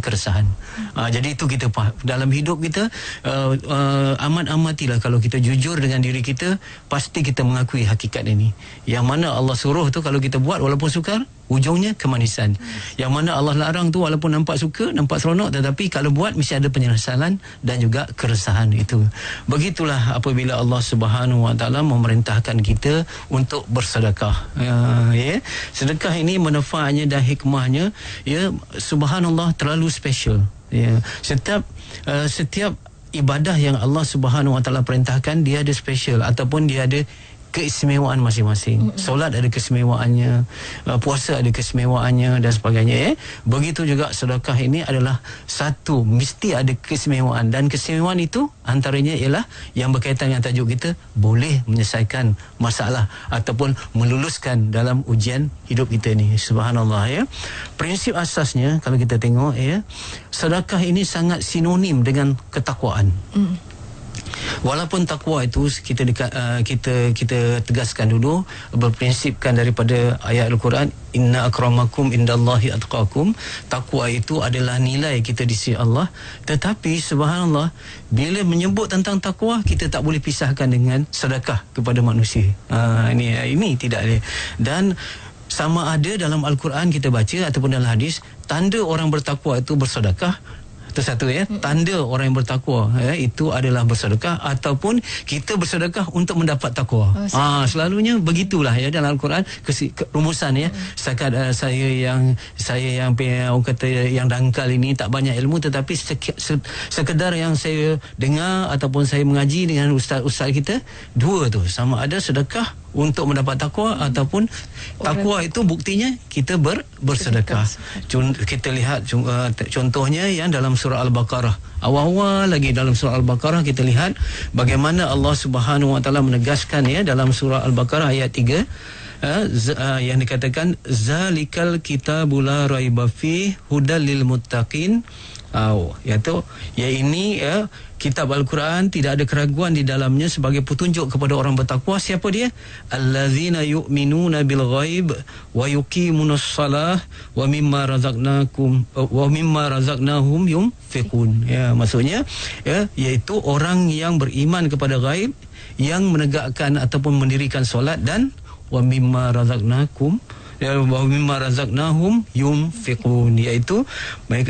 keresahan. Jadi itu kita dalam hidup kita amat-amatilah kalau kita jujur dengan diri kita, pasti kita mengakui hakikat ini. Yang mana Allah suruh tu kalau kita buat walaupun sukar, ujungnya kemanisan. Yang mana Allah larang tu walaupun nampak suka, nampak seronok, tetapi kalau buat mesti ada penyesalan dan juga keresahan itu. Begitulah apabila Allah Subhanahu Wa Taala memerintahkan kita untuk bersedekah. Sedekah ini manfaatnya dan hikmahnya, subhanallah, terlalu special. Setiap ibadah yang Allah Subhanahu Wa Taala perintahkan, dia ada special ataupun dia ada keistimewaan masing-masing. Solat ada keistimewaan, puasa ada keistimewaan dan sebagainya. Begitu juga sedekah ini adalah satu, mesti ada keistimewaan, dan keistimewaan itu antaranya ialah yang berkaitan dengan tajuk kita, boleh menyelesaikan masalah ataupun meluluskan dalam ujian hidup kita ni. Subhanallah. Prinsip asasnya kalau kita tengok, sedekah ini sangat sinonim dengan ketakwaan. Walaupun takwa itu kita tegaskan dulu, berprinsipkan daripada ayat Al-Quran, inna akramakum indallahi atqakum. Takwa itu adalah nilai kita di sisi Allah. Tetapi subhanallah, bila menyebut tentang takwa, kita tak boleh pisahkan dengan sedekah kepada manusia. Ini tidak ada. Dan sama ada dalam Al-Quran kita baca ataupun dalam hadis, tanda orang bertakwa itu bersedekah. Itu satu, tanda orang yang bertakwa itu adalah bersedekah ataupun kita bersedekah untuk mendapat takwa. Selalunya begitulah dalam Al-Quran rumusan. Setakat saya yang orang kata yang dangkal ini tak banyak ilmu, tetapi sekedar yang saya dengar ataupun saya mengaji dengan ustaz-ustaz kita, dua tu, sama ada sedekah untuk mendapat takwa ataupun takwa itu buktinya kita bersedekah. Kita lihat contohnya yang dalam surah Al-Baqarah. Awal-awal lagi dalam surah Al-Baqarah kita lihat bagaimana Allah Subhanahu Wa Taala menegaskan dalam surah Al-Baqarah ayat 3 yang dikatakan zalikal kitabul la raiba fi hudal lil muttaqin. Ini kitab Al-Quran tidak ada keraguan di dalamnya sebagai petunjuk kepada orang bertakwa. Siapa dia? Allazina yu'minuna bil ghaib wa yuqimunas salah wa mimma razaqnahum yunfiqun. Maksudnya iaitu orang yang beriman kepada ghaib, yang menegakkan ataupun mendirikan solat, dan wa mimma razaqnahum yunfiqun, iaitu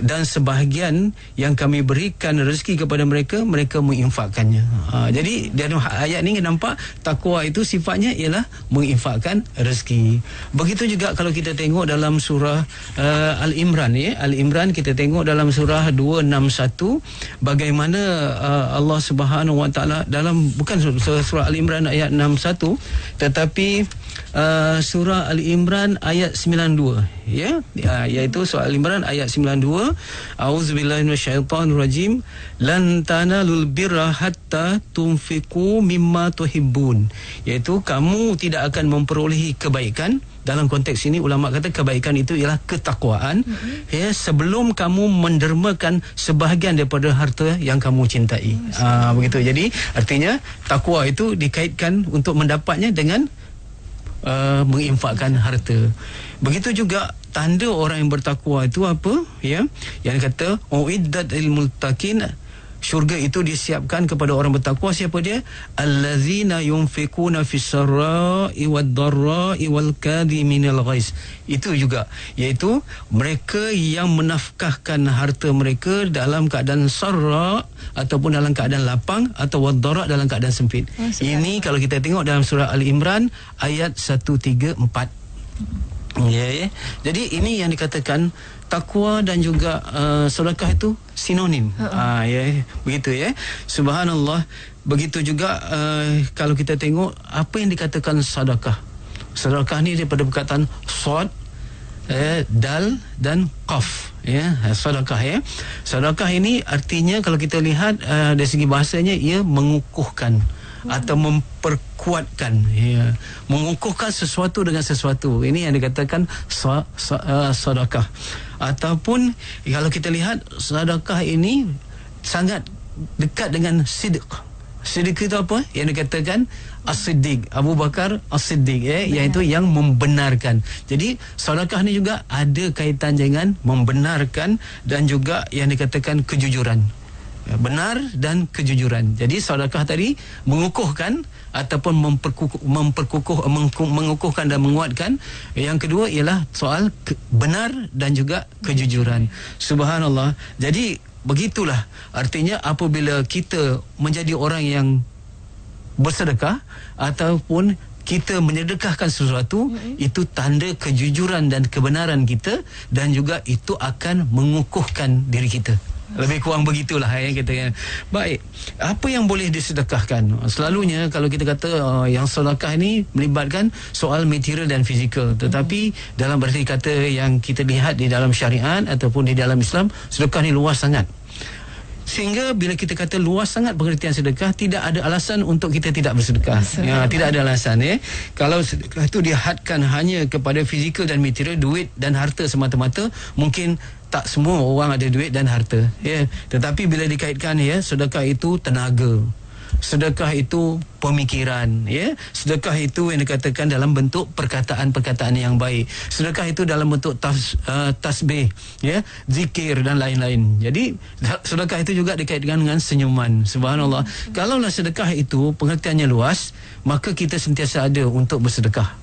dan sebahagian yang kami berikan rezeki kepada mereka, mereka menginfakkannya. Jadi dalam ayat ni nampak takwa itu sifatnya ialah menginfakkan rezeki. Begitu juga kalau kita tengok dalam surah Al-Imran, Al-Imran kita tengok dalam surah 261 bagaimana Allah Subhanahu Wa Taala dalam, bukan surah Al-Imran ayat 61, tetapi surah Al-Imran ayat 92, iaitu surah Al-Imran ayat 92, auzubillahi minasyaitonirrajim, lan tanalul birra hatta tunfiqu mimma tuhibbun, iaitu kamu tidak akan memperolehi kebaikan. Dalam konteks ini ulama kata kebaikan itu ialah ketakwaan, sebelum kamu mendermakan sebahagian daripada harta yang kamu cintai. Begitu. Jadi artinya takwa itu dikaitkan untuk mendapatnya dengan menginfakkan harta. Begitu juga tanda orang yang bertakwa itu apa? Yang kata uiddat lil muttaqin, syurga itu disiapkan kepada orang bertakwa. Siapa dia? Allazina yunfikuna fis sarra'i wad dharra'i wal kadhiminal ghaiz. Itu juga, iaitu mereka yang menafkahkan harta mereka dalam keadaan sarra ataupun dalam keadaan lapang, atau wad dharra dalam keadaan sempit. Ini kalau kita tengok dalam surah Al-Imran ayat 134. Jadi ini yang dikatakan takwa dan juga sedekah itu sinonim. Begitu. Subhanallah. Begitu juga kalau kita tengok apa yang dikatakan sedekah. Sedekah ni daripada perkataan sad, dal dan qaf. Sedekah. Sedekah ini artinya kalau kita lihat dari segi bahasanya, ia mengukuhkan atau memperkuatkan, mengukuhkan sesuatu dengan sesuatu. Ini yang dikatakan sedekah. Ataupun kalau kita lihat sedekah ini sangat dekat dengan sidq. Sedekah itu apa? Yang dikatakan As-Siddiq, Abu Bakar As-Siddiq, iaitu yang membenarkan. Jadi sedekah ni juga ada kaitan dengan membenarkan dan juga yang dikatakan kejujuran. Benar dan kejujuran. Jadi sedekah tadi mengukuhkan ataupun mengukuhkan dan menguatkan. Yang kedua ialah soal benar dan juga kejujuran. Subhanallah. Jadi begitulah artinya apabila kita menjadi orang yang bersedekah ataupun kita menyedekahkan sesuatu, itu tanda kejujuran dan kebenaran kita, dan juga itu akan mengukuhkan diri kita. Lebih kurang begitulah yang kita. Baik, apa yang boleh disedekahkan? Selalunya kalau kita kata yang sedekah ini melibatkan soal material dan fizikal, tetapi dalam berarti kata yang kita lihat di dalam syariat ataupun di dalam Islam, sedekah ni luas sangat. Sehingga bila kita kata luas sangat pengertian sedekah, tidak ada alasan untuk kita tidak bersedekah. Tidak ada alasan. Kalau sedekah itu dihadkan hanya kepada fizikal dan material, duit dan harta semata-mata, mungkin tak semua orang ada duit dan harta. Tetapi bila dikaitkan, sedekah itu tenaga, sedekah itu pemikiran, sedekah itu yang dikatakan dalam bentuk perkataan-perkataan yang baik, sedekah itu dalam bentuk tasbih, zikir dan lain-lain. Jadi sedekah itu juga dikaitkan dengan senyuman. Subhanallah. Kalaulah sedekah itu pengertiannya luas, maka kita sentiasa ada untuk bersedekah.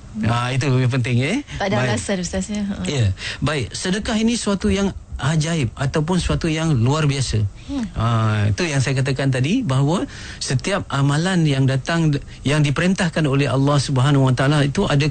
Itu yang penting. Tak ada alasan, Ustaz. Baik, sedekah ini suatu yang ajaib ataupun suatu yang luar biasa. Itu yang saya katakan tadi, bahawa setiap amalan yang datang, yang diperintahkan oleh Allah Subhanahu Wa Taala itu ada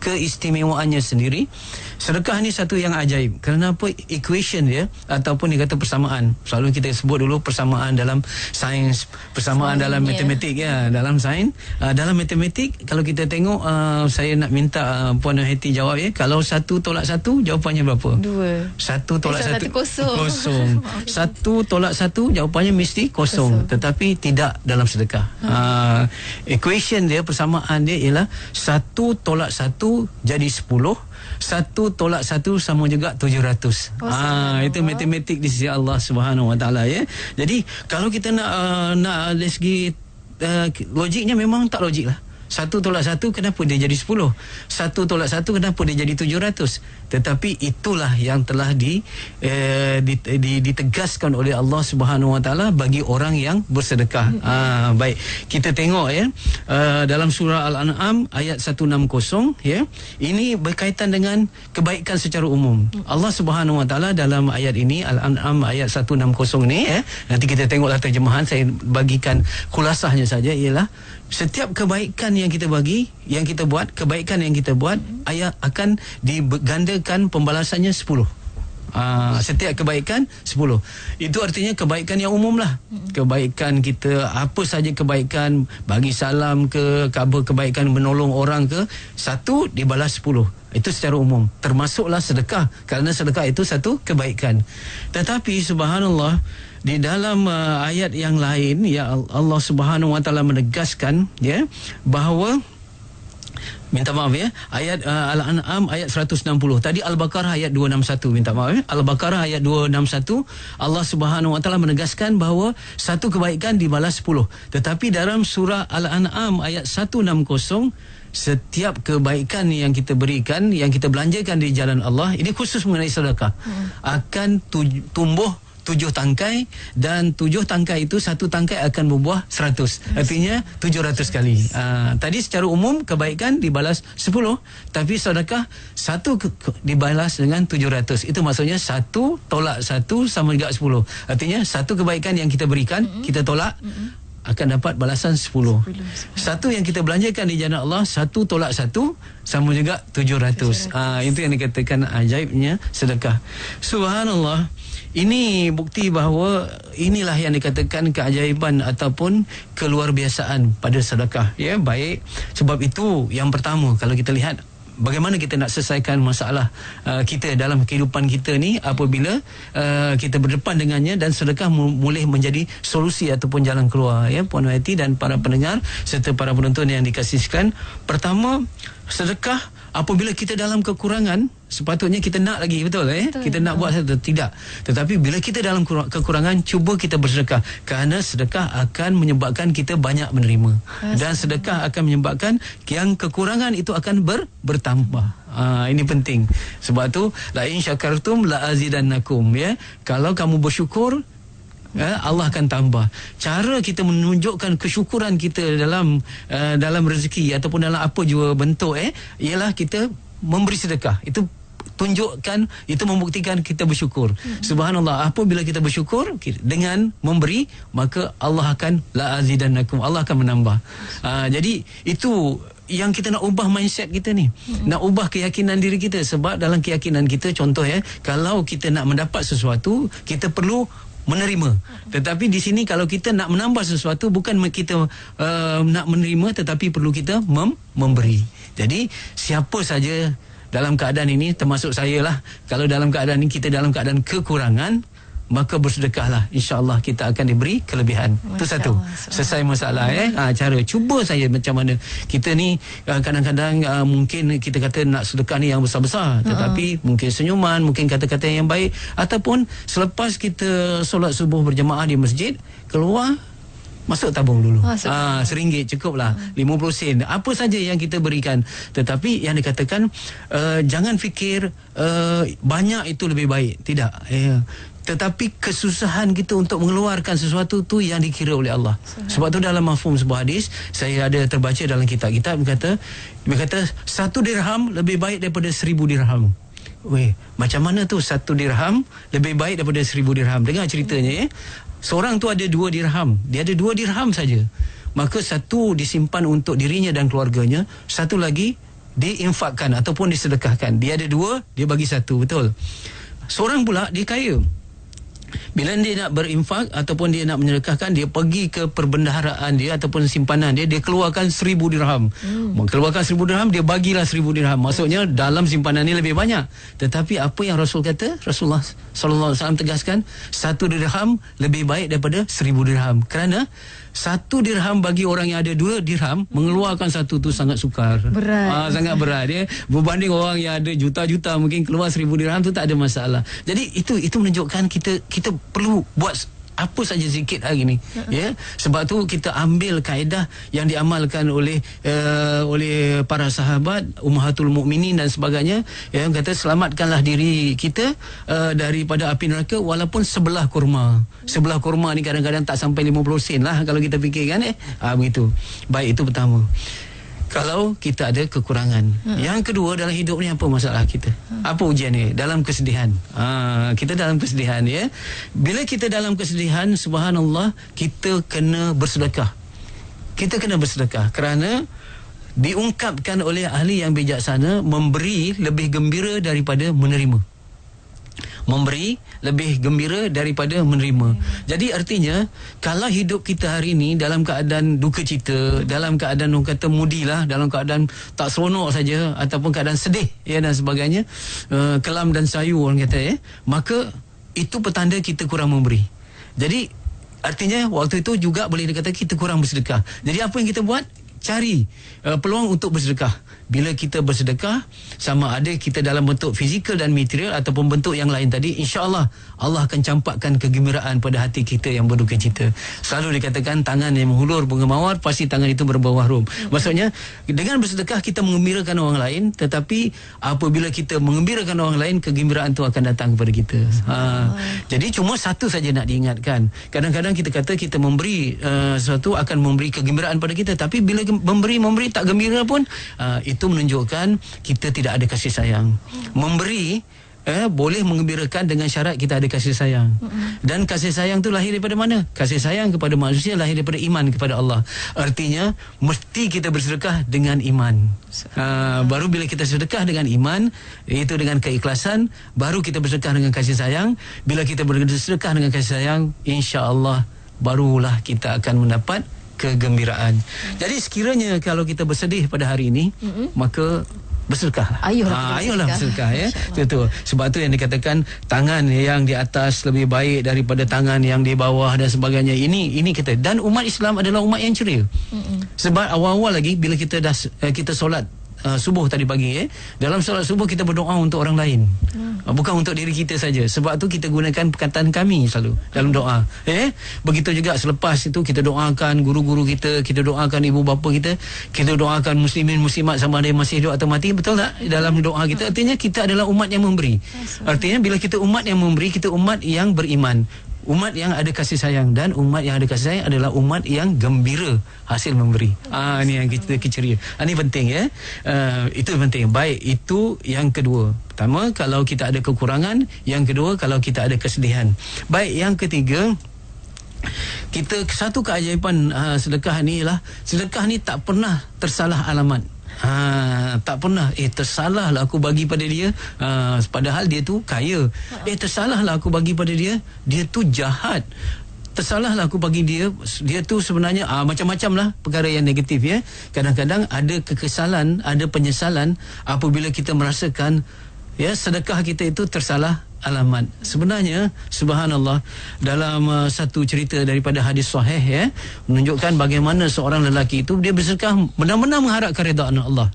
keistimewaannya sendiri. Sedekah ni satu yang ajaib. Kerana apa? Equation dia ataupun dikata persamaan. Selalu kita sebut dulu persamaan dalam sains, persamaan dalam matematik, dalam sains. Dalam matematik, kalau kita tengok, saya nak minta Puan Heti jawab, kalau 1 tolak 1, jawapannya berapa? 2. 1 tolak 1 kosong. 1 tolak 1, jawapannya mesti kosong. Tetapi tidak dalam sedekah. Equation dia, persamaan dia ialah 1 tolak 1 jadi 10. 1 tolak 1 sama juga 700. Itu matematik di sisi Allah Subhanahu Wa Taala. Jadi kalau kita nak dari segi logiknya memang tak logik lah. 1 tolak 1 kenapa dia jadi 10? 1 tolak 1 kenapa dia jadi 700? Tetapi itulah yang telah ditegaskan oleh Allah Subhanahu Wa Taala bagi orang yang bersedekah. Baik, kita tengok dalam surah Al-An'am ayat 160, ini berkaitan dengan kebaikan secara umum. Allah Subhanahu Wa Taala dalam ayat ini, Al-An'am ayat 160 ni, nanti kita tengoklah terjemahan, saya bagikan kulasahnya saja, ialah setiap kebaikan yang kita bagi, yang kita buat, kebaikan yang kita buat, akan digandakan pembalasannya 10. Setiap kebaikan 10. Itu artinya kebaikan yang umum lah. Kebaikan kita, apa saja kebaikan, bagi salam ke, kebaikan menolong orang ke, 1 dibalas 10. Itu secara umum. Termasuklah sedekah, kerana sedekah itu satu kebaikan. Tetapi subhanallah, di dalam ayat yang lain, Allah Subhanahu Wa Taala menegaskan, bahawa, minta maaf ayat Al-An'am ayat 160. Tadi Al-Baqarah ayat 261, minta maaf Al-Baqarah ayat 261, Allah Subhanahu Wa Taala menegaskan bahawa satu kebaikan dibalas 10. Tetapi dalam surah Al-An'am ayat 160, setiap kebaikan yang kita berikan, yang kita belanjakan di jalan Allah, ini khusus mengenai sedekah, akan tumbuh 7 tangkai, dan 7 tangkai itu, 1 tangkai akan berbuah 100. Artinya 700 kali. Tadi secara umum kebaikan dibalas 10, tapi sedekah 1 dibalas dengan 700. Itu maksudnya 1 tolak 1 sama juga 10. Artinya 1 kebaikan yang kita berikan, kita tolak, akan dapat balasan 10. 1 yang kita belanjakan di jalan Allah, 1 tolak 1 sama juga 700. Itu yang dikatakan ajaibnya sedekah. Subhanallah. Ini bukti bahawa inilah yang dikatakan keajaiban ataupun keluarbiasaan pada sedekah. Baik. Sebab itu yang pertama, kalau kita lihat bagaimana kita nak selesaikan masalah kita dalam kehidupan kita ni, apabila kita berdepan dengannya, dan sedekah boleh menjadi solusi ataupun jalan keluar. Puan Wati dan para pendengar serta para penonton yang dikasihkan. Pertama, sedekah apabila kita dalam kekurangan, sepatutnya kita nak lagi, betul kita nak buat satu, tidak. Tetapi bila kita dalam kekurangan, cuba kita bersedekah, kerana sedekah akan menyebabkan kita banyak menerima, dan sedekah akan menyebabkan yang kekurangan itu akan bertambah. Ini penting. Sebab tu la in syakartum la azidannakum, kalau kamu bersyukur, Allah akan tambah. Cara kita menunjukkan kesyukuran kita dalam rezeki ataupun dalam apa jua bentuk ialah kita memberi sedekah. Itu tunjukkan, itu membuktikan kita bersyukur. Subhanallah, apabila kita bersyukur dengan memberi, maka Allah akan la azidannakum, Allah akan menambah. Jadi itu yang kita nak ubah mindset kita ni, nak ubah keyakinan diri kita. Sebab dalam keyakinan kita, contoh kalau kita nak mendapat sesuatu, kita perlu menerima. Tetapi di sini kalau kita nak menambah sesuatu, bukan kita nak menerima, tetapi perlu kita memberi. Jadi siapa saja dalam keadaan ini, termasuk saya lah, kalau dalam keadaan ini kita dalam keadaan kekurangan, maka bersedekahlah, insya-Allah kita akan diberi kelebihan. Itu satu. Selesai masalah. Cara cuba saya macam mana kita ni kadang-kadang mungkin kita kata nak sedekah ni yang besar-besar, tetapi mungkin senyuman, mungkin kata-kata yang baik, ataupun selepas kita solat subuh berjemaah di masjid, keluar masuk tabung dulu. RM1 cukuplah, 50 sen, apa saja yang kita berikan. Tetapi yang dikatakan jangan fikir banyak itu lebih baik, tidak. Tetapi kesusahan kita untuk mengeluarkan sesuatu tu yang dikira oleh Allah. Sebab tu dalam mafhum sebuah hadis, saya ada terbaca dalam kitab-kitab, berkata 1 dirham lebih baik daripada 1000 dirham. Macam mana tu 1 dirham lebih baik daripada 1000 dirham? Dengar ceritanya. Seorang tu ada 2 dirham. Dia ada 2 dirham saja. Maka 1 disimpan untuk dirinya dan keluarganya, 1 lagi diinfakkan ataupun disedekahkan. Dia ada 2, dia bagi 1, betul. Seorang pula dia kaya. Bila dia nak berinfak ataupun dia nak menyedekahkan, dia pergi ke perbendaharaan dia ataupun simpanan dia, dia keluarkan 1000 dirham. Keluarkan 1000 dirham, dia bagilah 1000 dirham. Maksudnya dalam simpanan ni lebih banyak. Tetapi apa yang Rasul kata? Rasulullah SAW tegaskan, 1 dirham lebih baik daripada 1000 dirham. Kerana 1 dirham bagi orang yang ada 2 dirham, mengeluarkan 1 tu sangat sukar. Berat. Sangat berat. Berbanding orang yang ada juta-juta, mungkin keluar 1000 dirham tu tak ada masalah. Jadi itu menunjukkan kita perlu buat apa saja sikit hari ni. Sebab tu kita ambil kaedah yang diamalkan oleh para sahabat, ummahatul mukminin dan sebagainya, yang kata selamatkanlah diri kita daripada api neraka walaupun sebelah kurma. Sebelah kurma ni kadang-kadang tak sampai 50 sen lah kalau kita fikirkan. Begitu. Baik, itu pertama. Kalau kita ada kekurangan. Yang kedua, dalam hidup ni apa masalah kita? Apa ujian ni? Dalam kesedihan. Kita dalam kesedihan, Bila kita dalam kesedihan, subhanallah, kita kena bersedekah. Kita kena bersedekah kerana diungkapkan oleh ahli yang bijaksana, memberi lebih gembira daripada menerima. Memberi lebih gembira daripada menerima. Jadi artinya, kalau hidup kita hari ini dalam keadaan duka cita, dalam keadaan orang kata mudilah, dalam keadaan tak seronok saja, ataupun keadaan sedih dan sebagainya, kelam dan sayu orang kata, maka itu petanda kita kurang memberi. Jadi artinya waktu itu juga boleh dikata kita kurang bersedekah. Jadi apa yang kita buat? Cari peluang untuk bersedekah. Bila kita bersedekah, sama ada kita dalam bentuk fizikal dan material ataupun bentuk yang lain tadi, insya-Allah Allah akan campakkan kegembiraan pada hati kita yang berduka cita. Selalu dikatakan tangan yang menghulur bunga mawar, pasti tangan itu berbau harum. Maksudnya dengan bersedekah kita mengembirakan orang lain, tetapi apabila kita mengembirakan orang lain, kegembiraan itu akan datang kepada kita. Jadi cuma satu saja nak diingatkan. Kadang-kadang kita kata kita memberi sesuatu akan memberi kegembiraan pada kita, tapi bila memberi tak gembira pun, itu menunjukkan kita tidak ada kasih sayang. Memberi boleh mengembirakan dengan syarat kita ada kasih sayang. Dan kasih sayang tu lahir daripada mana? Kasih sayang kepada manusia lahir daripada iman kepada Allah. Artinya mesti kita bersedekah dengan iman. Baru bila kita sedekah dengan iman, iaitu dengan keikhlasan, baru kita bersedekah dengan kasih sayang. Bila kita bersedekah dengan kasih sayang, insya-Allah barulah kita akan mendapat kegembiraan. Jadi sekiranya kalau kita bersedih pada hari ini, maka bersedekah. Ayolah bersedekah, Betul. Sebab tu yang dikatakan tangan yang di atas lebih baik daripada tangan yang di bawah dan sebagainya. Ini kita, dan umat Islam adalah umat yang ceria. Sebab awal-awal lagi bila kita solat subuh tadi pagi, dalam solat subuh kita berdoa untuk orang lain, bukan untuk diri kita saja. Sebab tu kita gunakan perkataan kami selalu dalam doa. Begitu juga selepas itu kita doakan guru-guru kita doakan ibu bapa kita doakan muslimin muslimat sama ada yang masih hidup atau mati. Betul tak? Dalam doa kita, artinya kita adalah umat yang memberi. Artinya bila kita umat yang memberi, kita umat yang beriman, umat yang ada kasih sayang, dan umat yang ada kasih sayang adalah umat yang gembira hasil memberi. Ini yang kita ceria. Ini penting, itu penting. Baik, itu yang kedua. Pertama, kalau kita ada kekurangan. Yang kedua, kalau kita ada kesedihan. Baik, yang ketiga, kita satu keajaiban sedekah ni ialah sedekah ni tak pernah tersalah alamat. Tak pernah tersalah lah aku bagi pada dia, padahal dia tu kaya. Tersalah lah aku bagi pada dia tu jahat. Tersalah lah aku bagi dia tu sebenarnya macam-macam lah perkara yang negatif, Kadang-kadang ada kekesalan, ada penyesalan apabila kita merasakan sedekah kita itu tersalah alamat. Sebenarnya subhanallah, dalam satu cerita daripada hadis sahih, menunjukkan bagaimana seorang lelaki itu dia bersedekah benar-benar mengharapkan redaan Allah.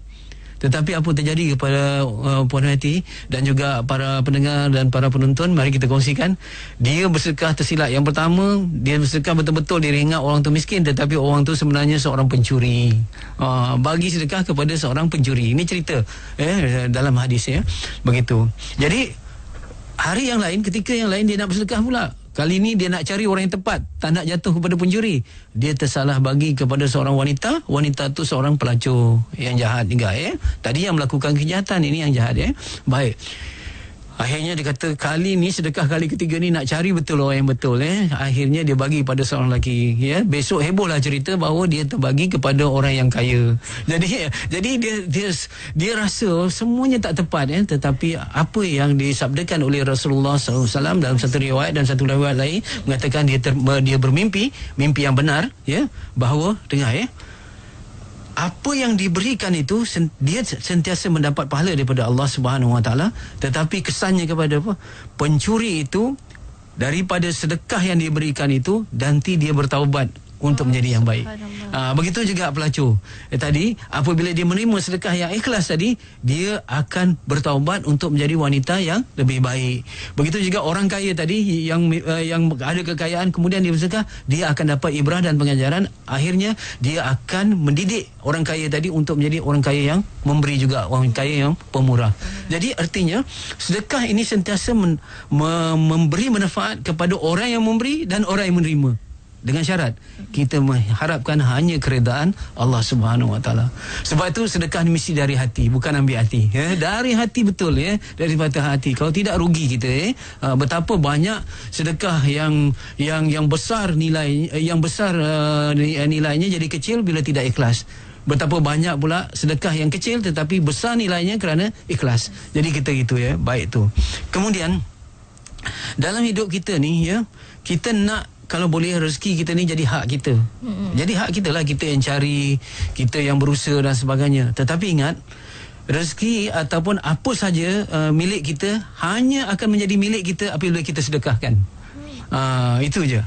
Tetapi apa terjadi kepada Puan Hati dan juga para pendengar dan para penonton, mari kita kongsikan. Dia bersedekah tersilap. Yang pertama, dia bersedekah betul-betul dia ingat orang tu miskin, tetapi orang tu sebenarnya seorang pencuri. Bagi sedekah kepada seorang pencuri. Ini cerita dalam hadis, begitu. Jadi hari yang lain, ketika yang lain dia nak bersedekah pula. Kali ini dia nak cari orang yang tepat, tak nak jatuh kepada pencuri. Dia tersalah bagi kepada seorang wanita. Wanita tu seorang pelacur yang jahat juga, Tadi yang melakukan kejahatan, ini yang jahat, Baik. Akhirnya dia kata, kali ni sedekah kali ketiga ni nak cari betul orang yang betul, Akhirnya dia bagi pada seorang lelaki, Besok hebohlah cerita bahawa dia terbagi kepada orang yang kaya. Jadi dia rasa semuanya tak tepat, Tetapi apa yang disabdakan oleh Rasulullah SAW dalam satu riwayat dan satu riwayat lain mengatakan dia bermimpi, mimpi yang benar, bahawa dengar, apa yang diberikan itu dia sentiasa mendapat pahala daripada Allah Subhanahu Wa Taala, tetapi kesannya kepada pencuri itu, daripada sedekah yang diberikan itu nanti dia bertaubat untuk menjadi yang baik. Begitu juga pelacur. Tadi apabila dia menerima sedekah yang ikhlas tadi, dia akan bertaubat untuk menjadi wanita yang lebih baik. Begitu juga orang kaya tadi yang ada kekayaan kemudian dia bersedekah, dia akan dapat ibrah dan pengajaran. Akhirnya dia akan mendidik orang kaya tadi untuk menjadi orang kaya yang memberi juga, orang kaya yang pemurah. Jadi artinya sedekah ini sentiasa memberi manfaat kepada orang yang memberi dan orang yang menerima. Dengan syarat kita mengharapkan hanya keredaan Allah Subhanahu Wa Taala. Sebab itu sedekah ni mesti dari hati, bukan ambil hati. Dari hati betul, daripada hati. Kalau tidak rugi kita. Betapa banyak sedekah yang besar nilai, yang besar nilainya jadi kecil bila tidak ikhlas. Betapa banyak pula sedekah yang kecil tetapi besar nilainya kerana ikhlas. Jadi kita gitu, baik tu. Kemudian dalam hidup kita ni, kita nak, kalau boleh rezeki kita ni jadi hak kita. Jadi hak kita lah, kita yang cari, kita yang berusaha dan sebagainya. Tetapi ingat, rezeki ataupun apa saja milik kita hanya akan menjadi milik kita apabila kita sedekahkan. Itu je.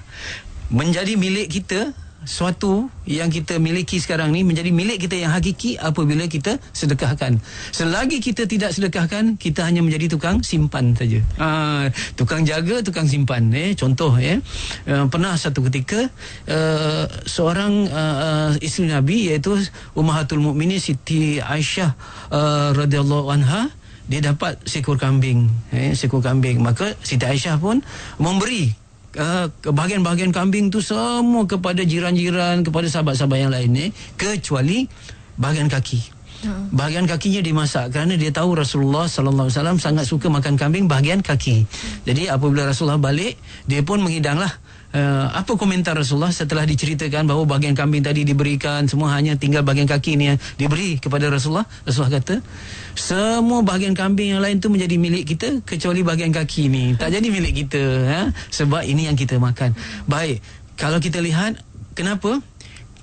Menjadi milik kita, suatu yang kita miliki sekarang ni menjadi milik kita yang hakiki apabila kita sedekahkan. Selagi kita tidak sedekahkan, kita hanya menjadi tukang simpan saja. Tukang jaga, tukang simpan. Contoh, pernah satu ketika seorang isteri Nabi, iaitu Ummahatul Mukminin Siti Aisyah radhiyallahu anha, dia dapat seekor kambing, maka Siti Aisyah pun memberi bahagian-bahagian kambing tu semua kepada jiran-jiran, kepada sahabat-sahabat yang lain, kecuali bahagian kaki. Bahagian kakinya dimasak kerana dia tahu Rasulullah sallallahu alaihi wasallam sangat suka makan kambing bahagian kaki. Jadi apabila Rasulullah balik, dia pun menghidanglah. Apa komentar Rasulullah setelah diceritakan bahawa bahagian kambing tadi diberikan, semua hanya tinggal bahagian kaki ni yang diberi kepada Rasulullah. Rasulullah kata, semua bahagian kambing yang lain tu menjadi milik kita kecuali bahagian kaki ni tak jadi milik kita, sebab ini yang kita makan. Baik, kalau kita lihat kenapa?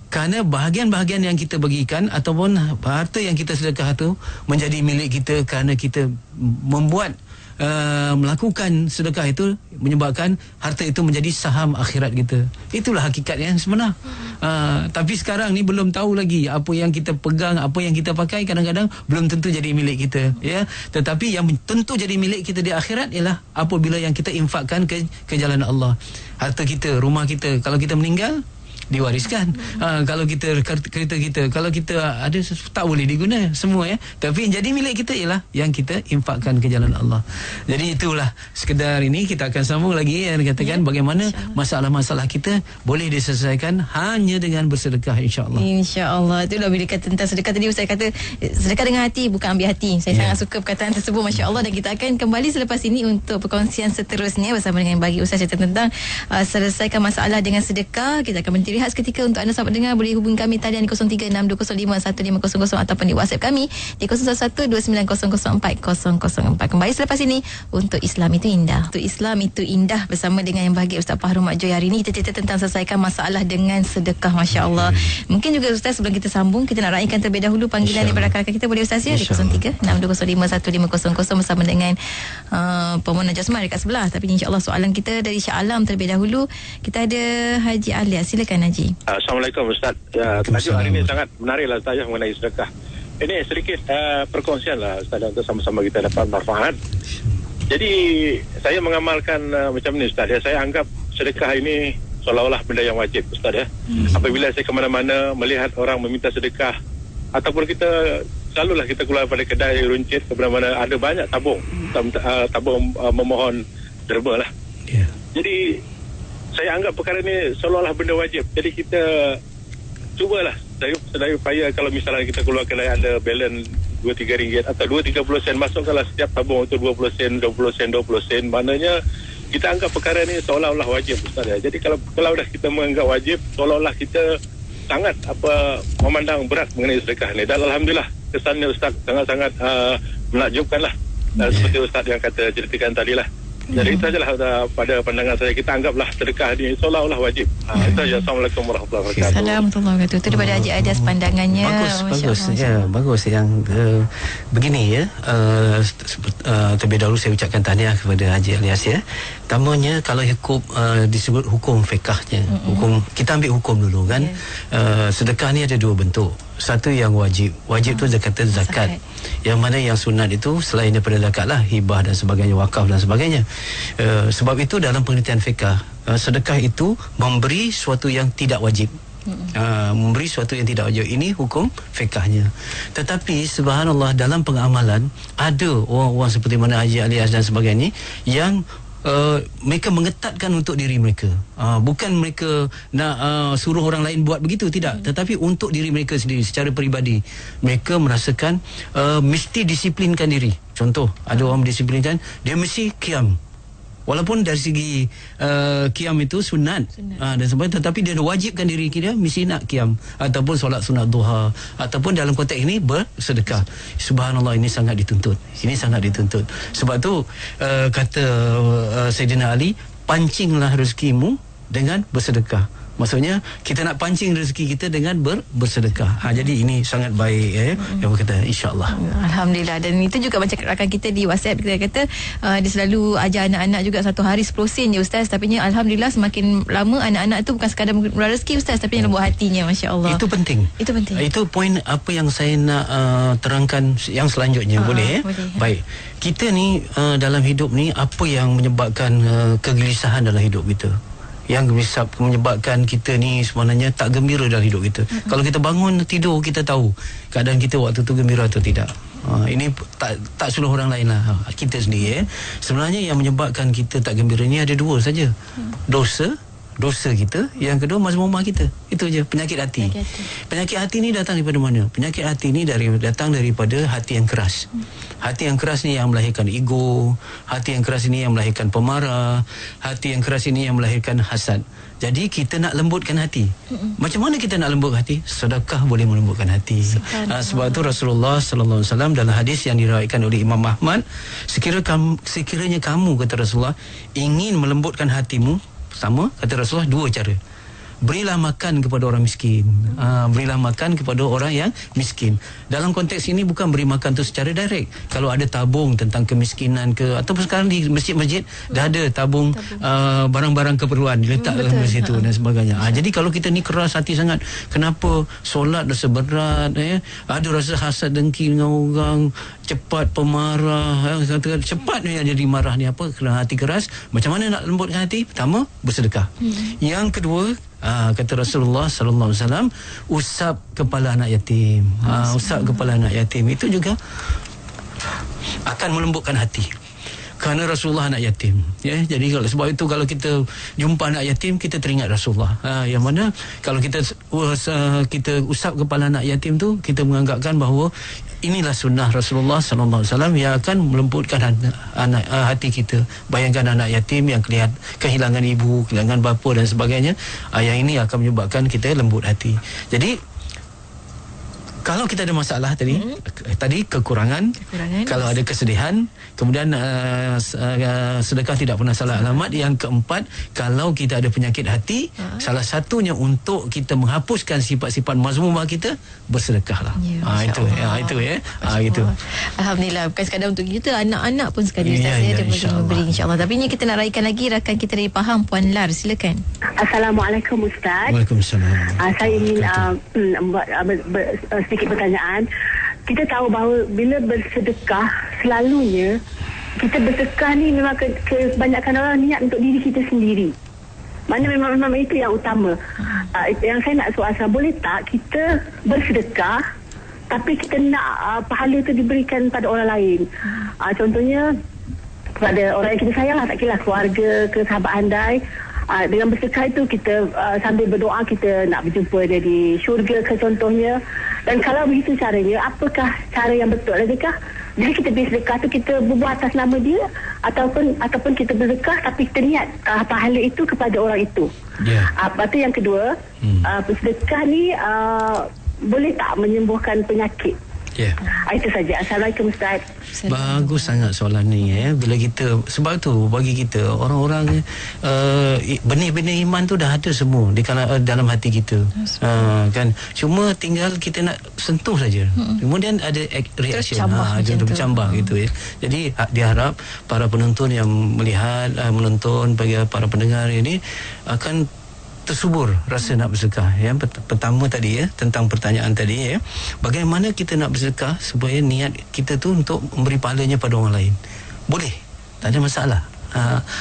Kerana bahagian-bahagian yang kita bagikan ataupun harta yang kita sedekah tu menjadi milik kita kerana kita membuat melakukan sedekah itu menyebabkan harta itu menjadi saham akhirat kita. Itulah hakikat yang sebenar. Tapi sekarang ni belum tahu lagi apa yang kita pegang, apa yang kita pakai, kadang-kadang belum tentu jadi milik kita, ya. Tetapi yang tentu jadi milik kita di akhirat ialah apabila yang kita infakkan ke jalan Allah. Harta kita, rumah kita, kalau kita meninggal diwariskan. Kalau kita kereta kita, kalau kita ada tak boleh diguna semua, ya. Tapi yang jadi milik kita ialah yang kita infakkan ke jalan Allah. Jadi itulah sekedar ini kita akan sambung lagi yang dikatakan bagaimana masalah-masalah kita boleh diselesaikan hanya dengan bersedekah, insya-Allah. Insya-Allah. Itulah bila kata tentang sedekah tadi, Ustaz kata sedekah dengan hati, bukan ambil hati. Saya sangat suka perkataan tersebut, masya-Allah. Dan kita akan kembali selepas ini untuk perkongsian seterusnya bersama dengan bagi Ustaz cerita tentang selesaikan masalah dengan sedekah. Kita akan berhenti rehat seketika. Untuk anda sahabat dengar, boleh hubungi kami talian di 0362051500 ataupun di WhatsApp kami di 011290040004. Kembali selepas ini untuk Islam itu indah. Untuk Islam itu indah bersama dengan yang bahagia Ustaz Fahrul Mak Joy. Hari ini kita cerita tentang selesaikan masalah dengan sedekah, masya-Allah. Mungkin juga Ustaz, sebelum kita sambung, kita nak raikan terlebih dahulu panggilan daripada rakan kita, boleh Ustaz, ya, di 0362051500 bersama dengan Pemohon Jasman dekat sebelah. Tapi insya-Allah soalan kita dari Shah Alam terlebih dahulu. Kita ada Haji Alia. Silakan Haji. Assalamualaikum Ustaz. Tajuk hari ini sangat menariklah, tajuk mengenai sedekah. Ini sedikit perkongsian lah Ustaz untuk sama-sama kita dapat manfaat. Jadi saya mengamalkan macam ni Ustaz, ya. Saya anggap sedekah ini seolah-olah benda yang wajib Ustaz, ya. Apabila saya ke mana-mana melihat orang meminta sedekah, ataupun kita selalulah kita keluar pada kedai runcit ke mana-mana, ada banyak tabung memohon derma lah. Jadi saya anggap perkara ni seolah-olah benda wajib. Jadi kita cubalah sedaya upaya, kalau misalnya kita keluar kedai ada balance 2-3 ringgit atau 2-30 sen, masukkanlah setiap tabung itu 20 sen, 20 sen, 20 sen. Maknanya kita anggap perkara ni seolah-olah wajib Ustaz, ya. Jadi kalau dah kita menganggap wajib, seolah-olah kita sangat memandang berat mengenai sedekah ni. Dan alhamdulillah kesannya Ustaz sangat-sangat menakjubkan lah. Dan seperti Ustaz yang kata ceritakan tadi lah. Jadi itu sajalah pada pandangan saya, kita anggaplah sedekah ni seolah-olah wajib. Itu saja. Assalamualaikum warahmatullahi wabarakatuh. Assalamualaikum warahmatullahi wabarakatuh. Itu daripada Haji Adias pandangannya. Bagus. Ya, bagus. Yang begini, ya. Terlebih dahulu saya ucapkan tahniah kepada Haji Alias, ya. Pertamanya, kalau hukum disebut hukum fiqahnya, hukum, kita ambil hukum dulu kan. Sedekah ni ada dua bentuk. Satu yang wajib tu kata zakat. Yang mana yang sunat itu selain daripada zakat lah, hibah dan sebagainya, wakaf dan sebagainya. Sebab itu dalam penelitian fiqah, sedekah itu memberi suatu yang tidak wajib. Memberi suatu yang tidak wajib. Ini hukum fiqahnya. Tetapi subhanallah, dalam pengamalan ada orang-orang seperti mana Haji Alias dan sebagainya yang mereka mengetatkan untuk diri mereka. Bukan mereka nak suruh orang lain buat begitu, tidak. Tetapi untuk diri mereka sendiri secara peribadi, mereka merasakan mesti disiplinkan diri. Contoh, ada orang mendisiplinkan, dia mesti qiyam. Walaupun dari segi qiyam itu sunat, dan sebagainya, tetapi dia wajibkan diri dia mesti nak qiyam, ataupun solat sunat duha, ataupun dalam konteks ini bersedekah. Subhanallah, ini sangat dituntut. Sebab tu kata Sayyidina Ali, pancinglah rezekimu dengan bersedekah. Maksudnya kita nak pancing rezeki kita dengan bersedekah. Jadi ini sangat baik, yang berkata insya-Allah. Alhamdulillah. Dan itu juga macam rakan kita di WhatsApp, kita kata dia selalu ajar anak-anak juga satu hari 10 sen je Ustaz. Tapi alhamdulillah semakin lama anak-anak itu bukan sekadar murah rezeki Ustaz, tapi yang lembut hatinya, masya-Allah. Itu penting. Itu poin apa yang saya nak terangkan yang selanjutnya. Boleh? Baik. Kita ni dalam hidup ni, apa yang menyebabkan kegelisahan dalam hidup kita? Yang menyebabkan kita ni sebenarnya tak gembira dalam hidup kita. Kalau kita bangun tidur, kita tahu keadaan kita waktu tu gembira atau tidak. Ini tak suruh orang lain lah, kita sendiri. Sebenarnya yang menyebabkan kita tak gembira ni ada dua saja. Dosa kita, yang kedua mazmumah kita. Itu je, penyakit hati. Penyakit hati ni datang daripada mana? Penyakit hati ni datang daripada hati yang keras. Hati yang keras ni yang melahirkan ego, hati yang keras ini yang melahirkan pemarah, hati yang keras ini yang melahirkan hasad. Jadi kita nak lembutkan hati. Macam mana kita nak lembut hati? Sedekah boleh melembutkan hati. Sebab itu Rasulullah sallallahu alaihi wasallam dalam hadis yang diriwayatkan oleh Imam Ahmad, sekiranya kamu, kata Rasulullah, ingin melembutkan hatimu, sama kata Rasulullah, dua cara. berilah makan kepada orang miskin. Berilah makan kepada orang yang miskin. Dalam konteks ini bukan beri makan tu secara direct. Kalau ada tabung tentang kemiskinan ataupun sekarang di masjid-masjid dah ada tabung barang-barang keperluan diletak dalam situ dan sebagainya. Jadi kalau kita ni keras hati sangat, kenapa solat rasa berat, ada rasa hasad dengki dengan orang, cepat pemarah, cepat ni jadi marah ni apa? Kerana hati keras. Macam mana nak lembutkan hati? Pertama, bersedekah. Yang kedua, kata Rasulullah sallallahu alaihi wasallam, usap kepala anak yatim. Usap kepala anak yatim itu juga akan melembutkan hati. Kerana Rasulullah anak yatim, jadi sebab itu kalau kita jumpa anak yatim, kita teringat Rasulullah. Yang mana kalau kita usap kepala anak yatim tu, kita menganggapkan bahawa inilah sunnah Rasulullah sallallahu alaihi wasallam yang akan melembutkan hati kita. Bayangkan anak yatim yang kehilangan ibu, kehilangan bapa dan sebagainya. Yang ini akan menyebabkan kita lembut hati. Jadi kalau kita ada masalah tadi kekurangan, kalau ada kesedihan, kemudian sedekah tidak pernah salah alamat. Yang keempat, kalau kita ada penyakit hati, salah satunya untuk kita menghapuskan sifat-sifat mazmumah kita, bersedekahlah. Itu gitu. Alhamdulillah, bukan sekadar untuk kita, anak-anak pun sekali Ustaz dia memberi, insya-Allah. Tapi ini kita nak raikan lagi rakan kita dari Pahang, Puan Lar, silakan. Assalamualaikum Ustaz. Waalaikumsalam. Saya ingin sedikit pertanyaan. Kita tahu bahawa bila bersedekah, selalunya kita bersedekah ni memang kebanyakan orang niat untuk diri kita sendiri. Mana memang itu yang utama. Yang saya nak soal, boleh tak kita bersedekah tapi kita nak pahala itu diberikan pada orang lain? Contohnya kepada orang yang kita sayang, tak kira keluarga ke sahabat andai. Dengan bersedekah itu kita sambil berdoa kita nak berjumpa dia di syurga ke contohnya. Dan kalau begitu caranya, apakah cara yang betul? Adakah bila kita bersedekah tu kita berbuat atas nama dia, ataupun kita bersedekah tapi kita niat pahala itu kepada orang itu? Lepas tu yang kedua, bersedekah ni boleh tak menyembuhkan penyakit? Itu saja. Assalamualaikum Ustaz. Bagus sangat soalan ni. Bila kita, sebab tu bagi kita orang-orang benih-benih iman tu dah ada semua di dalam hati kita. Kan, cuma tinggal kita nak sentuh saja. Kemudian ada reaction, ada bercambah gitu ya. Jadi diharap para penonton yang melihat, menonton, bagi para pendengar ini akan tersubur rasa nak bersedekah. Yang pertama tadi tentang pertanyaan tadi bagaimana kita nak bersedekah supaya niat kita tu untuk memberi pahalanya pada orang lain. Boleh, tak ada masalah.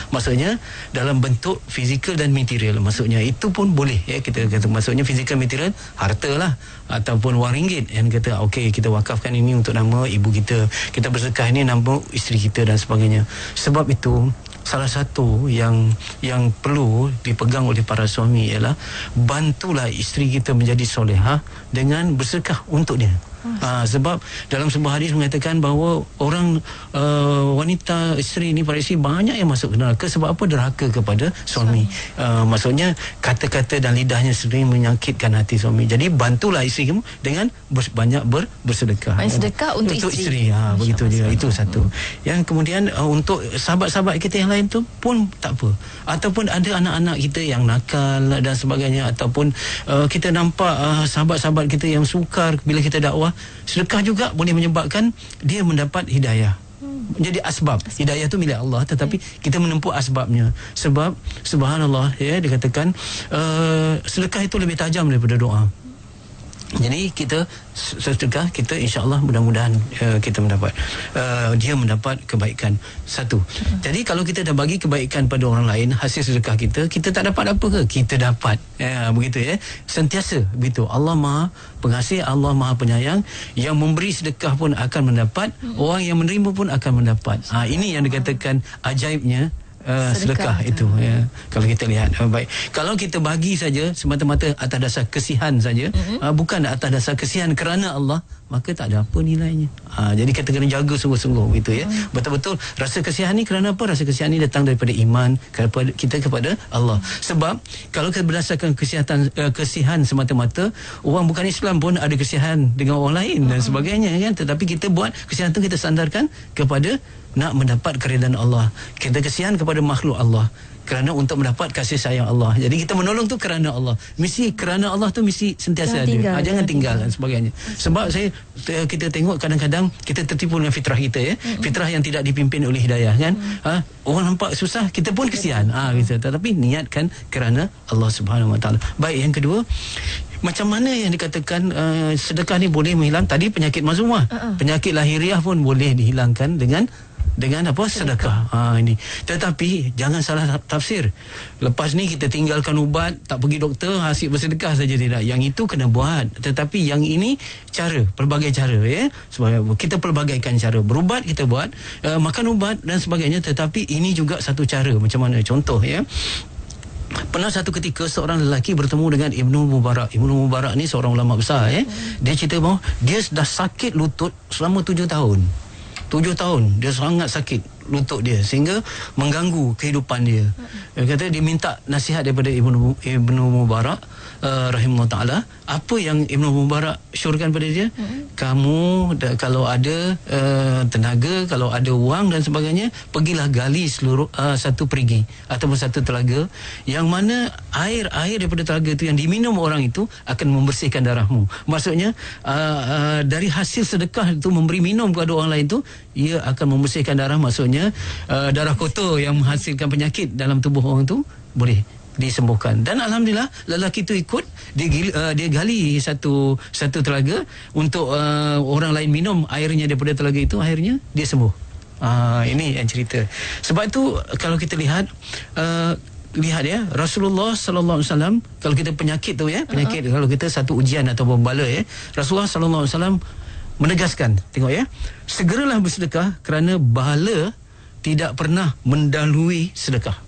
Maksudnya dalam bentuk fizikal dan material, maksudnya itu pun boleh kita kata, maksudnya fizikal material, harta lah ataupun wang ringgit yang kata okey kita wakafkan ini untuk nama ibu kita bersedekah ini nama isteri kita dan sebagainya. Sebab itu salah satu yang perlu dipegang oleh para suami ialah bantulah isteri kita menjadi solehah dengan bersedekah untuk dia. Sebab dalam sebuah hadis mengatakan bahawa orang wanita isteri ni, para isteri banyak yang masuk ke neraka. Sebab apa? Derhaka kepada suami. Maksudnya kata-kata dan lidahnya sering menyakitkan hati suami. Jadi bantulah isteri kamu dengan banyak bersedekah. Sedekah untuk isteri. Begitu dia. Itu satu. Yang kemudian untuk sahabat-sahabat kita yang lain tu pun tak apa. Ataupun ada anak-anak kita yang nakal dan sebagainya, ataupun kita nampak sahabat-sahabat kita yang sukar bila kita dakwah, sedekah juga boleh menyebabkan dia mendapat hidayah. Jadi asbab hidayah tu milik Allah, tetapi kita menempuh asbabnya. Sebab subhanallah dikatakan sedekah itu lebih tajam daripada doa. Jadi kita sedekah, kita insya-Allah mudah-mudahan kita mendapat dia mendapat kebaikan. Satu. Jadi kalau kita dah bagi kebaikan pada orang lain, hasil sedekah kita tak dapat apa ke? Kita dapat. Begitu sentiasa begitu. Allah Maha Pengasih, Allah Maha Penyayang. Yang memberi sedekah pun akan mendapat, orang yang menerima pun akan mendapat. Ini yang dikatakan ajaibnya sedekah itu kalau kita lihat. Baik, kalau kita bagi saja semata-mata atas dasar kesihan saja, bukan atas dasar kesihan kerana Allah, maka tak ada apa nilainya. Jadi kita kena jaga sungguh-sungguh gitu betul-betul rasa kesihan ni. Kerana apa? Rasa kesihan ni datang daripada iman kita kepada Allah. Sebab kalau kita berdasarkan kesihan semata-mata, orang bukan Islam pun ada kesihan dengan orang lain dan sebagainya kan. Tetapi kita buat kesihan tu, kita sandarkan kepada nak mendapat keridaan Allah. Kita kesian kepada makhluk Allah. kerana untuk mendapat kasih sayang Allah. Jadi kita menolong tu kerana Allah. Mesti kerana Allah tu mesti sentiasa ada. Jangan tinggal dan sebagainya. Sebab kita tengok kadang-kadang kita tertipu dengan fitrah kita ya. Fitrah yang tidak dipimpin oleh hidayah kan. Orang nampak susah, kita pun kesian. Gitu. Tetapi niatkan kerana Allah Subhanahu Wa Taala. Baik, yang kedua, macam mana yang dikatakan sedekah ni boleh menghilang tadi penyakit mazumah. Penyakit lahiriah pun boleh dihilangkan dengan apa? Sedekah. Ini. Tetapi jangan salah tafsir. Lepas ni kita tinggalkan ubat, tak pergi doktor, asyik bersedekah saja, tidak. Yang itu kena buat. Tetapi yang ini pelbagai cara ya. Sebab kita pelbagaikan cara. Berubat kita buat, makan ubat dan sebagainya, tetapi ini juga satu cara. Macam mana? Contoh ya. Pernah satu ketika seorang lelaki bertemu dengan Ibnu Mubarak. Ibnu Mubarak ni seorang ulama besar ya. Dia cerita bahawa dia dah sakit lutut selama 7 tahun. 7 tahun dia sangat sakit lutut dia sehingga mengganggu kehidupan dia. Dia kata dia minta nasihat daripada Ibnu Mubarak rahimahullah taala. Apa yang Ibnu Mubarak syorkan pada dia? Kamu kalau ada tenaga, kalau ada wang dan sebagainya, pergilah gali seluruh satu perigi ataupun satu telaga yang mana air daripada telaga itu yang diminum orang itu akan membersihkan darahmu. Maksudnya dari hasil sedekah itu memberi minum kepada orang lain itu, ia akan membersihkan darah. Maksudnya darah kotor yang menghasilkan penyakit dalam tubuh orang itu boleh disembuhkan. Dan alhamdulillah lelaki itu ikut, dia gali satu telaga untuk orang lain minum airnya daripada telaga itu, akhirnya dia sembuh. Ini yang cerita. Sebab itu kalau kita lihat ya, Rasulullah sallallahu alaihi wasallam, kalau kita penyakit tu ya, kalau kita satu ujian atau bala ya, Rasulullah sallallahu alaihi wasallam menegaskan, tengok ya, segeralah bersedekah kerana bala tidak pernah mendahului sedekah.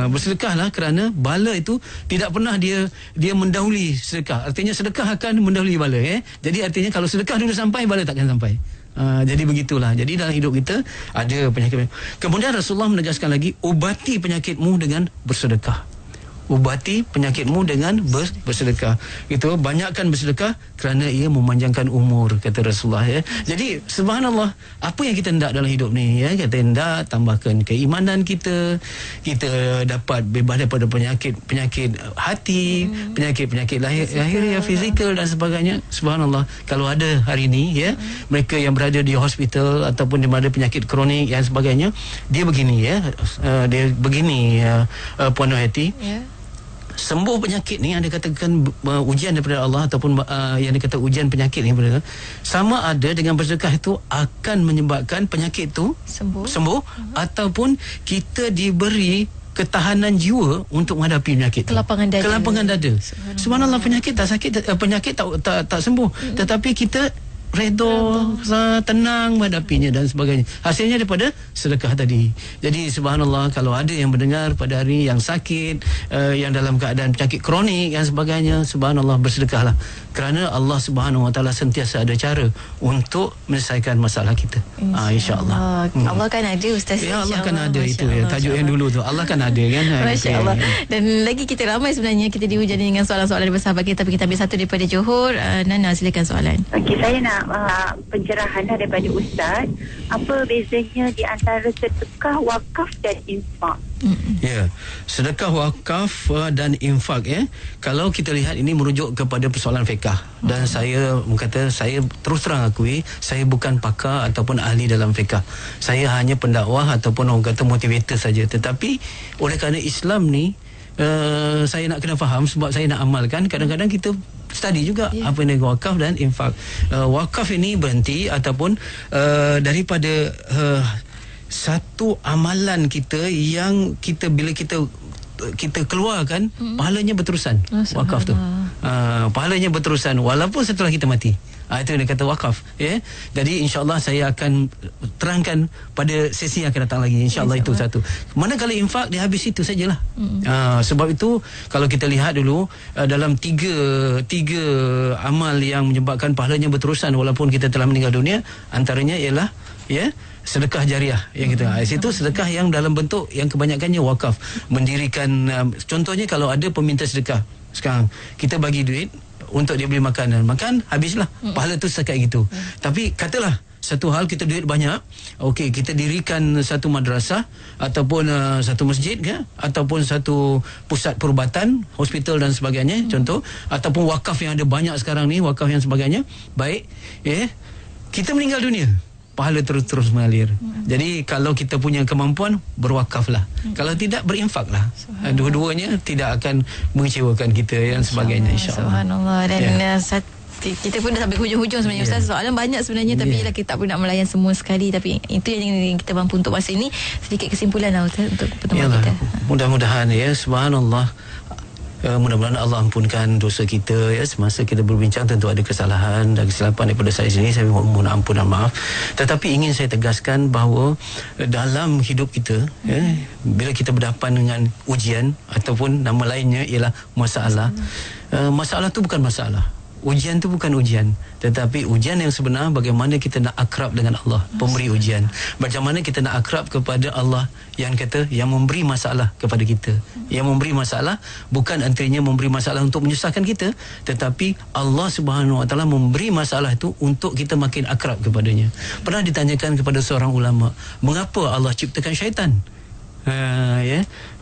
Bersedekahlah kerana bala itu tidak pernah dia mendahului sedekah. Artinya sedekah akan mendahului bala ya. Jadi artinya kalau sedekah dulu sampai, bala takkan sampai. Jadi begitulah. Jadi dalam hidup kita ada penyakit. Kemudian Rasulullah menegaskan lagi, ubati penyakitmu dengan bersedekah. Ubati penyakitmu dengan bersedekah. Itu banyakkan bersedekah kerana ia memanjangkan umur, kata Rasulullah ya. Jadi subhanallah, apa yang kita hendak dalam hidup ni ya, kita hendak tambahkan keimanan kita dapat bebas daripada penyakit hati, penyakit lahiriah, fizikal dan sebagainya. Subhanallah, kalau ada hari ni ya, mereka yang berada di hospital ataupun di mana penyakit kronik dan sebagainya, dia begini ya, Puan Nur Hayati, sembuh penyakit ni yang dikatakan ujian daripada Allah ataupun yang dikata ujian penyakit ni sama ada dengan bersedekah itu akan menyebabkan penyakit itu sembuh ataupun kita diberi ketahanan jiwa untuk menghadapi penyakit itu. Kelapangan dada. Subhanallah, penyakit tak sakit, penyakit tak sembuh, tetapi kita redha, tenang menghadapinya dan sebagainya. Hasilnya daripada sedekah tadi. Jadi subhanallah, kalau ada yang mendengar pada hari yang sakit, yang dalam keadaan penyakit kronik dan sebagainya, subhanallah, bersedekahlah. Kerana Allah Subhanahu Wa Taala sentiasa ada cara untuk menyelesaikan masalah kita. InsyaAllah. Allah kan ada, Ustaz. Ya, Allah kan ada. Itu ya, tajuk yang dulu tu. Allah kan ada kan. Masya-Allah. Dan lagi kita ramai sebenarnya kita dihujani dengan soalan-soalan daripada sahabat kita, tapi kita ambil satu daripada Johor. Nana, silakan soalan. Okey, saya nak pencerahan daripada Ustaz, apa bezanya di antara sedekah, wakaf dan infak? Ya, sedekah, wakaf dan infak ya. Kalau kita lihat ini merujuk kepada persoalan fiqh, dan saya berkata, saya terus terang akui, saya bukan pakar ataupun ahli dalam fiqh. Saya hanya pendakwah ataupun orang kata motivator saja. Tetapi oleh kerana Islam ni saya nak kena faham, sebab saya nak amalkan, kadang-kadang kita study juga apa yang wakaf dan infak. Wakaf ini berhenti ataupun daripada satu amalan kita yang kita bila kita keluarkan, pahalanya berterusan. Wakaf tu pahalanya berterusan walaupun setelah kita mati. Itu yang dia kata wakaf ya. Jadi insyaAllah saya akan terangkan pada sesi yang akan datang lagi, insyaAllah. Itu satu. Manakala infak, dia habis itu sajalah. Sebab itu kalau kita lihat dulu dalam tiga amal yang menyebabkan pahalanya berterusan walaupun kita telah meninggal dunia, antaranya ialah ya, sedekah jariah yang kita situ, sedekah yang dalam bentuk yang kebanyakannya wakaf, mendirikan contohnya kalau ada peminta sedekah sekarang, kita bagi duit untuk dia beli makanan, makan habislah, pahala tu setakat gitu. Tapi katalah satu hal kita duit banyak, okey, kita dirikan satu madrasah ataupun satu masjid ke, ataupun satu pusat perubatan, hospital dan sebagainya, contoh, ataupun wakaf yang ada banyak sekarang ni, wakaf yang sebagainya. Baik, kita meninggal dunia, pahala terus mengalir. Jadi kalau kita punya kemampuan, berwakaflah. Kalau tidak, berinfaklah. Dua-duanya tidak akan mengecewakan kita dan sebagainya, insya-Allah. Subhanallah. Dan kita pun dah sampai hujung-hujung sebenarnya, Ustaz. Soalan banyak sebenarnya, tapi kita tak boleh nak melayan semua sekali. Tapi itu yang kita mampu untuk masa ini. Sedikit kesimpulan lah, Ustaz, untuk pertemuan kita. Mudah-mudahan subhanallah, mudah-mudahan Allah ampunkan dosa kita semasa kita berbincang. Tentu ada kesalahan dan kesilapan daripada saya sendiri, saya mohon ampun dan maaf. Tetapi ingin saya tegaskan bahawa dalam hidup kita, bila kita berhadapan dengan ujian ataupun nama lainnya ialah masalah, masalah tu bukan masalah, ujian tu bukan ujian, tetapi ujian yang sebenar bagaimana kita nak akrab dengan Allah, pemberi ujian. Bagaimana kita nak akrab kepada Allah yang kata, yang memberi masalah kepada kita. Yang memberi masalah bukan antaranya memberi masalah untuk menyusahkan kita, tetapi Allah Subhanahu Wa Taala memberi masalah itu untuk kita makin akrab kepadanya. Pernah ditanyakan kepada seorang ulama, mengapa Allah ciptakan syaitan?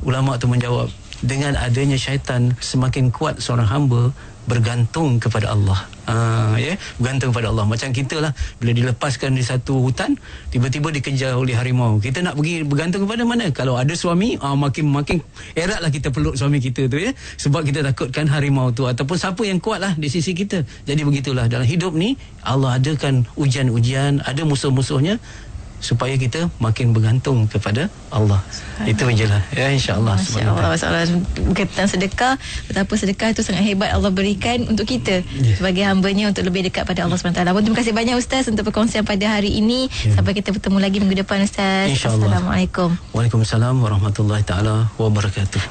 Ulama tu menjawab, dengan adanya syaitan semakin kuat seorang hamba bergantung kepada Allah. Bergantung kepada Allah. Macam kita lah, bila dilepaskan di satu hutan, tiba-tiba dikejar oleh harimau. Kita nak pergi bergantung kepada mana? Kalau ada suami, makin eratlah kita peluk suami kita tu, sebab kita takutkan harimau tu ataupun siapa yang kuat lah di sisi kita. Jadi begitulah dalam hidup ni, Allah adakan ujian-ujian, ada musuh-musuhnya, supaya kita makin bergantung kepada Allah. Itu jelah, insya-Allah. Masya-Allah. Masalah berkaitan sedekah, betapa sedekah itu sangat hebat Allah berikan untuk kita sebagai hamba-Nya untuk lebih dekat pada Allah SWT. Terima kasih banyak, Ustaz, untuk perkongsian pada hari ini. Sampai kita bertemu lagi minggu depan, Ustaz. InsyaAllah. Assalamualaikum. Waalaikumsalam warahmatullahi taala wabarakatuh.